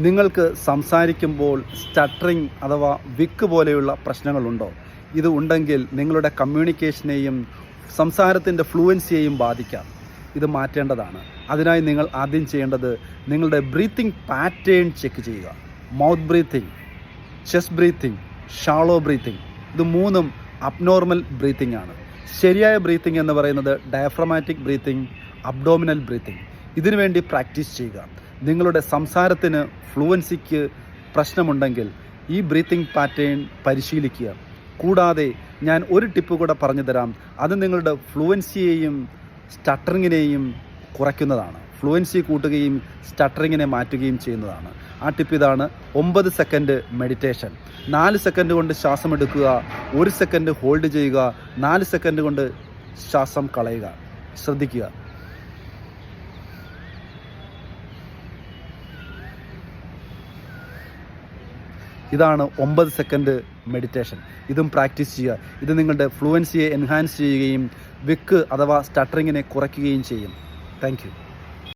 നിങ്ങൾക്ക് സംസാരിക്കുമ്പോൾ സ്റ്റട്ടറിങ് അഥവാ വിക്ക് പോലെയുള്ള പ്രശ്നങ്ങളുണ്ടോ? ഇത് ഉണ്ടെങ്കിൽ നിങ്ങളുടെ കമ്മ്യൂണിക്കേഷനെയും സംസാരത്തിൻ്റെ ഫ്ലുവൻസിയെയും ബാധിക്കാം. ഇത് മാറ്റേണ്ടതാണ്. അതിനായി നിങ്ങൾ ആദ്യം ചെയ്യേണ്ടത് നിങ്ങളുടെ ബ്രീത്തിങ് പാറ്റേൺ ചെക്ക് ചെയ്യുക. Mouth breathing, chest breathing, ഷാളോ breathing, ഇത് മൂന്നും അബ്നോർമൽ ബ്രീത്തിങ് ആണ്. ശരിയായ ബ്രീത്തിങ് എന്ന് പറയുന്നത് ഡയഫ്രമാറ്റിക് ബ്രീത്തിങ്, അബ്ഡോമിനൽ ബ്രീത്തിങ്. ഇതിനു വേണ്ടി പ്രാക്ടീസ് ചെയ്യുക. നിങ്ങളുടെ സംസാരത്തിന് ഫ്ലുവൻസിക്ക് പ്രശ്നമുണ്ടെങ്കിൽ ഈ ബ്രീത്തിങ് പാറ്റേൺ പരിശീലിക്കുക. കൂടാതെ ഞാൻ ഒരു ടിപ്പ് കൂടെ പറഞ്ഞു തരാം. അത് നിങ്ങളുടെ ഫ്ലുവൻസിയെയും സ്റ്റട്ടറിങ്ങിനെയും കുറയ്ക്കുന്നതാണ്. ഫ്ലുവൻസി കൂട്ടുകയും സ്റ്റട്ടറിങ്ങിനെ മാറ്റുകയും ചെയ്യുന്നതാണ്. ആ ടിപ്പ് ഇതാണ്: 9 സെക്കൻഡ് മെഡിറ്റേഷൻ. 4 സെക്കൻഡ് കൊണ്ട് ശ്വാസം എടുക്കുക, 1 സെക്കൻഡ് ഹോൾഡ് ചെയ്യുക, 4 സെക്കൻഡ് കൊണ്ട് ശ്വാസം കളയുക. ശ്രദ്ധിക്കുക. ഇതാണ് 9 സെക്കൻഡ് മെഡിറ്റേഷൻ. ഇതും പ്രാക്ടീസ് ചെയ്യുക. ഇത് നിങ്ങളുടെ ഫ്ലുവൻസിയെ എൻഹാൻസ് ചെയ്യുകയും വിക്ക് അഥവാ സ്റ്റട്ടറിങ്ങിനെ കുറയ്ക്കുകയും ചെയ്യും. Thank you.